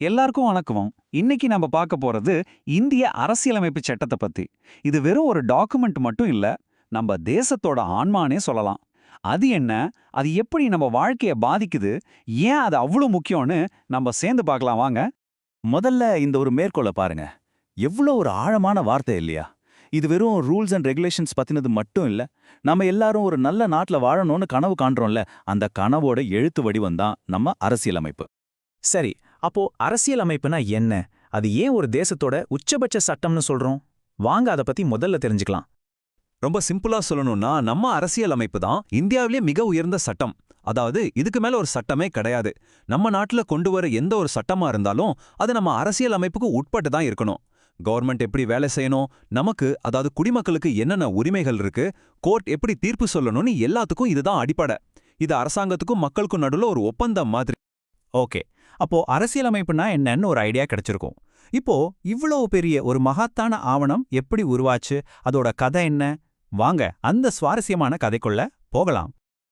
எல்லாருக்கும் வணக்கம். இன்னைக்கு நம்ம பார்க்க போறது இந்திய அரசியலமைப்பு சட்டத்தை பத்தி. இது வெறும் ஒரு டாக்குமெண்ட் மட்டும் இல்ல, நம்ம தேசத்தோட ஆன்மானே சொல்லலாம். அது என்ன, அது எப்படி நம்ம வாழ்க்கைய பாதிக்குது, ஏன் அது அவ்வளவு முக்கியம்னு நம்ம சேர்ந்து பார்க்கலாம் வாங்க. முதல்ல இந்த ஒரு மேற்கோளை பாருங்க. எவ்வளோ ஒரு ஆழமான வார்த்தை இல்லையா? இது வெறும் ரூல்ஸ் அண்ட் ரெகுலேஷன்ஸ் பத்தினது மட்டும் இல்ல. நம்ம எல்லாரும் ஒரு நல்ல நாட்டுல வாழணும்னு கனவு காண்றோம்ல, அந்த கனவோட எழுத்து வடிவம் தான் நம்ம அரசியலமைப்பு. சரி, அப்போ அரசியலமைப்புனா என்ன? அது ஏன் ஒரு தேசத்தோட உச்சபட்ச சட்டம்னு சொல்றோம்? வாங்க அத பத்தி முதல்ல தெரிஞ்சுக்கலாம். ரொம்ப சிம்பிளா சொல்லணும்னா நம்ம அரசியலமைப்பு தான் இந்தியாவிலே மிக உயர்ந்த சட்டம். அதாவது இதுக்கு மேல ஒரு சட்டமே கிடையாது. நம்ம நாட்டுல கொண்டு வர எந்த ஒரு சட்டமா இருந்தாலும் அது நம்ம அரசியல் அமைப்புக்கு உட்பட்டு தான் இருக்கணும். கவர்மெண்ட் எப்படி வேலை செய்யணும், நமக்கு அதாவது குடிமக்களுக்கு என்னென்ன உரிமைகள் இருக்கு, கோர்ட் எப்படி தீர்ப்பு சொல்லணும்னு எல்லாத்துக்கும் இதுதான் அடிப்படை. இது அரசாங்கத்துக்கும் மக்களுக்கும் நடுவுல ஒரு ஒப்பந்தம் மாதிரி. ஓகே, அப்போ அரசியலமைப்புனா என்னன்னு ஒரு ஐடியா கிடைச்சிருக்கும். இப்போ இவ்வளவு பெரிய ஒரு மகத்தான ஆவணம் எப்படி உருவாச்சு, அதோட கதை என்ன? வாங்க அந்த சுவாரஸ்யமான கதைக்குள்ள போகலாம்.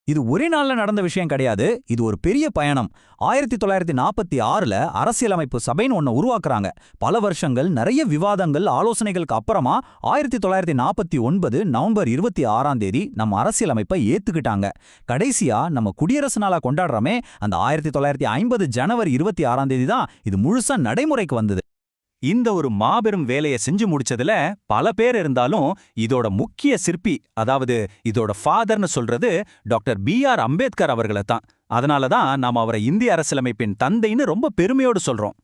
இது ஒரே நாள்ல நடந்த விஷயம் கிடையாது, இது ஒரு பெரிய பயணம். 1946ல அரசியலமைப்பு சபைன்னு ஒன்ன உருவாக்குறாங்க. பல வருஷங்கள், நிறைய விவாதங்கள், ஆலோசனைகளுக்கு அப்புறமா 1949 நவம்பர் 26ஆம் தேதி நம்ம அரசியலமைப்பை ஏத்துக்கிட்டாங்க. கடைசியா நம்ம குடியரசு நாளா கொண்டாடுறோமே, அந்த 1950 ஜனவரி 26ஆம் தேதி தான் இது முழுசா நடைமுறைக்கு வந்தது. இந்த ஒரு மாபெரும் வேலையை செஞ்சு முடிச்சதுல பல பேர் இருந்தாலும் இதோட முக்கிய சிற்பி, அதாவது இதோட ஃபாதர்னு சொல்றது டாக்டர் B.R. அம்பேத்கர் அவர்களை தான். அதனால தான் நாம அவரை இந்திய அரசியலமைப்பின் தந்தைன்னு ரொம்ப பெருமையோடு சொல்றோம்.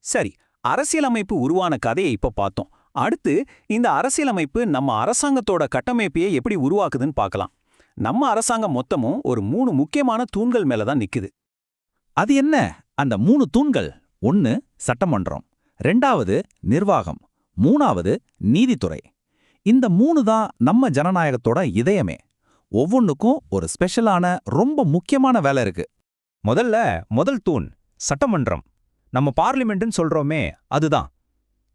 சரி, அரசியலமைப்பு உருவான கதையை இப்ப பார்த்தோம். அடுத்து இந்த அரசியலமைப்பு நம்ம அரசாங்கத்தோட கட்டமைப்பையே எப்படி உருவாக்குதுன்னு பார்க்கலாம். நம்ம அரசாங்கம் மொத்தமும் ஒரு 3 முக்கியமான தூண்கள் மேல தான் நிக்குது. அது என்ன அந்த 3 தூண்கள்? 1 சட்டமன்றம், 2வது நிர்வாகம், 3வது நீதித்துறை. இந்த 3 தான் நம்ம ஜனநாயகத்தோட இதயமே. ஒவ்வொன்றுக்கும் ஒரு ஸ்பெஷலான ரொம்ப முக்கியமான வேலை இருக்கு. முதல் தூண் சட்டமன்றம். நம்ம பார்லிமெண்ட்னு சொல்றோமே, அதுதான்.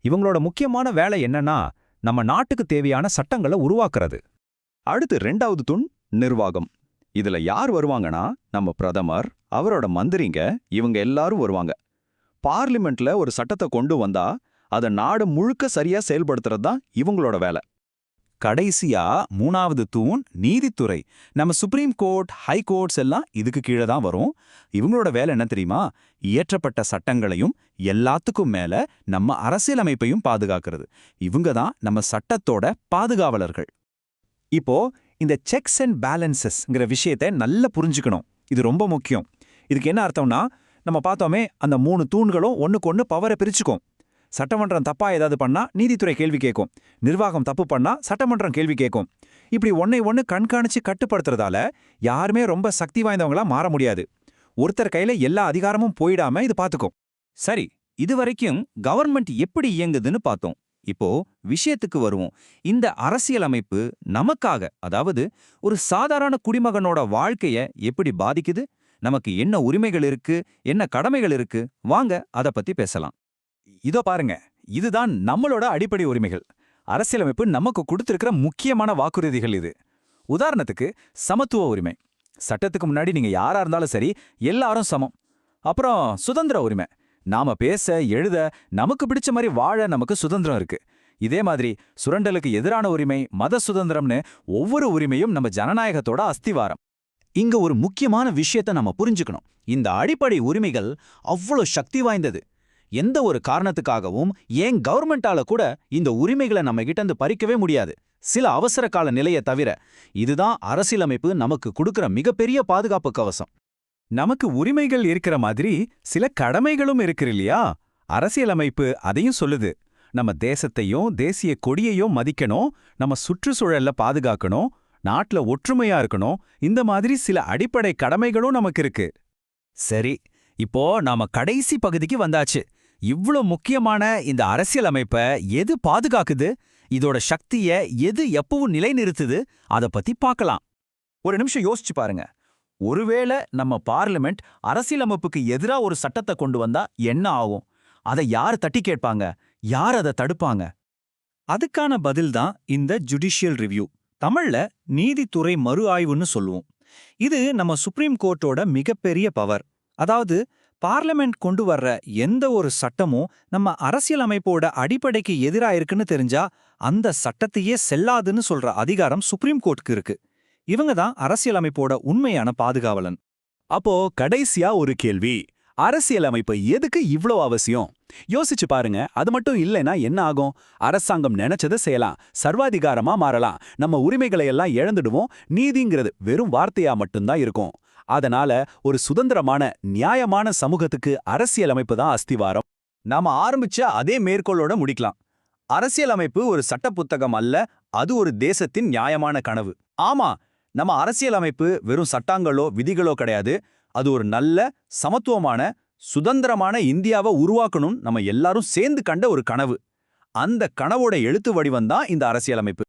இவங்களோட முக்கியமான வேலை என்னன்னா நம்ம நாட்டுக்கு தேவையான சட்டங்களை உருவாக்குறது. அடுத்து 2வது தூண் நிர்வாகம். இதுல யார் வருவாங்கன்னா நம்ம பிரதமர், அவரோட மந்திரிங்க, இவங்க எல்லாரும் வருவாங்க. பார்லிமெண்ட்ல ஒரு சட்டத்தை கொண்டு வந்தா அதை நாடு முழுக்க சரியா செயல்படுத்துறது தான் இவங்களோட வேலை. கடைசியா 3வது தூண் நீதித்துறை. நம்ம சுப்ரீம் கோர்ட், ஹை கோர்ட்ஸ் எல்லாம் இதுக்கு கீழே தான் வரும். இவங்களோட வேலை என்ன தெரியுமா? இயற்றப்பட்ட சட்டங்களையும் எல்லாத்துக்கும் மேல நம்ம அரசியலமைப்பையும் பாதுகாக்கிறது. இவங்க தான் நம்ம சட்டத்தோட பாதுகாவலர்கள். இப்போ இந்த செக்ஸ் அண்ட் பேலன்சஸ்ங்கிற விஷயத்தை நல்லா புரிஞ்சுக்கணும். இது ரொம்ப முக்கியம். இதுக்கு என்ன அர்த்தம்னா, நம்ம பார்த்தோமே அந்த 3 தூண்களும் ஒன்னுக்கு ஒன்னு பவரை பிரிச்சுக்கும். சட்டமன்றம் தப்பா ஏதாவது பண்ணா நீதித்துறை கேள்வி கேட்கும், நிர்வாகம் தப்பு பண்ணா சட்டமன்றம் கேள்வி கேட்கும். இப்படி ஒன்னை ஒன்னு கண்காணிச்சு கட்டுப்படுத்துறதால யாருமே ரொம்ப சக்தி வாய்ந்தவங்களா மாற முடியாது. ஒருத்தர் கையில எல்லா அதிகாரமும் போயிடாம இது பார்த்துக்கும். சரி, இதுவரைக்கும் கவர்மெண்ட் எப்படி இயங்குதுன்னு பார்த்தோம். இப்போ விஷயத்துக்கு வருவோம். இந்த அரசியலமைப்பு நமக்காக, அதாவது ஒரு சாதாரண குடிமகனோட வாழ்க்கைய எப்படி பாதிக்குது, நமக்கு என்ன உரிமைகள் இருக்கு, என்ன கடமைகள் இருக்கு, வாங்க அத பத்தி பேசலாம். இதோ பாருங்க, இதுதான் நம்மளோட அடிப்படை உரிமைகள். அரசியலமைப்பு நமக்கு கொடுத்திருக்கிற முக்கியமான வாக்குறுதிகள் இது. உதாரணத்துக்கு சமத்துவ உரிமை. சட்டத்துக்கு முன்னாடி நீங்க யாரா இருந்தாலும் சரி, எல்லாரும் சமம். அப்புறம் சுதந்திர உரிமை. நாம பேச, எழுத, நமக்கு பிடிச்ச மாதிரி வாழ நமக்கு சுதந்திரம் இருக்கு. இதே மாதிரி சுரண்டலுக்கு எதிரான உரிமை, மத சுதந்திரம்னு ஒவ்வொரு உரிமையும் நம்ம ஜனநாயகத்தோட அஸ்திவாரம். இங்க ஒரு முக்கியமான விஷயத்தை நம்ம புரிஞ்சுக்கணும். இந்த அடிப்படை உரிமைகள் அவ்வளோ சக்தி வாய்ந்தது. எந்த ஒரு காரணத்துக்காகவும் ஏன் கவர்மெண்டால கூட இந்த உரிமைகளை நம்ம கிட்ட இருந்து பறிக்கவே முடியாது, சில அவசர கால நிலையை தவிர. இதுதான் அரசியலமைப்பு நமக்கு கொடுக்கிற மிகப்பெரிய பாதுகாப்பு கவசம். நமக்கு உரிமைகள் இருக்கிற மாதிரி சில கடமைகளும் இருக்கு இல்லையா? அரசியலமைப்பு அதையும் சொல்லுது. நம்ம தேசத்தையும் தேசிய கொடியையும் மதிக்கணும், நம்ம சுற்றுச்சூழல்ல பாதுகாக்கணும், நாட்டுல ஒற்றுமையா இருக்கணும். இந்த மாதிரி சில அடிப்படை கடமைகளும் நமக்கு இருக்கு. சரி, இப்போ நாம கடைசி பகுதிக்கு வந்தாச்சு. இவ்ளோ முக்கியமான இந்த அரசியலமைப்ப எது பாதுகாக்குது, இதோட சக்திய எது எப்பவும் நிலைநிறுத்துது, அத பத்தி பார்க்கலாம். ஒரு நிமிஷம் யோசிச்சு பாருங்க. ஒருவேளை நம்ம பார்லிமெண்ட் அரசியலமைப்புக்கு எதிரா ஒரு சட்டத்தை கொண்டு வந்தா என்ன ஆகும்? அதை யார் தட்டி கேட்பாங்க? யார் அதை தடுப்பாங்க? அதுக்கான பதில்தான் இந்த ஜுடிஷியல் ரிவ்யூ, தமிழ்ல நீதித்துறை மறு ஆய்வுன்னு சொல்லுவோம். இது நம்ம சுப்ரீம் கோர்ட்டோட மிகப்பெரிய பவர். அதாவது பார்லிமெண்ட் கொண்டு வர்ற எந்த ஒரு சட்டமும் நம்ம அரசியலமைப்போட அடிப்படைக்கு எதிரா இருக்குன்னு தெரிஞ்சா அந்த சட்டத்தையே செல்லாதுன்னு சொல்ற அதிகாரம் சுப்ரீம் கோர்ட்டுக்கு இருக்கு. இவங்க தான் அரசியலமைப்போட உண்மையான பாதுகாவலன். அப்போ கடைசியா ஒரு கேள்வி, அரசியலமைப்பு எதுக்கு இவ்ளோ அவசியம்? யோசிச்சு பாருங்க. அது மட்டும் இல்லைன்னா என்ன ஆகும்? அரசாங்கம் நினைச்சதை செய்யலாம், சர்வாதிகாரமா மாறலாம், நம்ம உரிமைகளை எல்லாம் இழந்துடுவோம், நீதிங்கிறது வெறும் வார்த்தையா மட்டும்தான் இருக்கும். அதனால ஒரு சுதந்திரமான நியாயமான சமூகத்துக்கு அரசியலமைப்பு தான் அஸ்திவாரம். நாம ஆரம்பிச்ச அதே மேற்கோளோட முடிக்கலாம். அரசியலமைப்பு ஒரு சட்ட புத்தகம் அல்ல, அது ஒரு தேசத்தின் நியாயமான கனவு. ஆமா, நம்ம அரசியலமைப்பு வெறும் சட்டங்களோ விதிகளோ கிடையாது. அது ஒரு நல்ல, சமத்துவமான, சுதந்திரமான இந்தியாவை உருவாக்கணும் நம்ம எல்லாரும் சேர்ந்து கண்ட ஒரு கனவு. அந்த கனவோட எழுத்து வடிவம் தான் இந்த அரசியலமைப்பு.